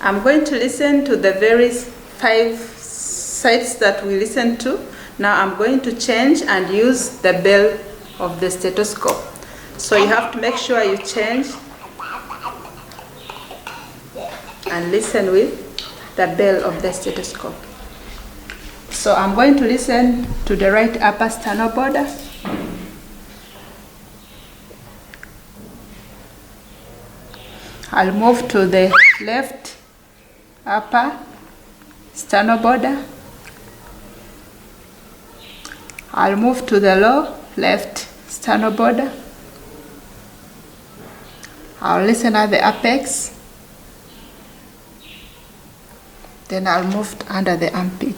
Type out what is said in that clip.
I'm going to listen to the various 5 sides that we listened to. Now I'm going to change and use the bell of the stethoscope. So you have to make sure you change and listen with the bell of the stethoscope. So I'm going to listen to the right upper sternal border. I'll move to the left upper sternal border. I'll move to the low left sternal border. I'll listen at the apex. Then I'll move under the armpit.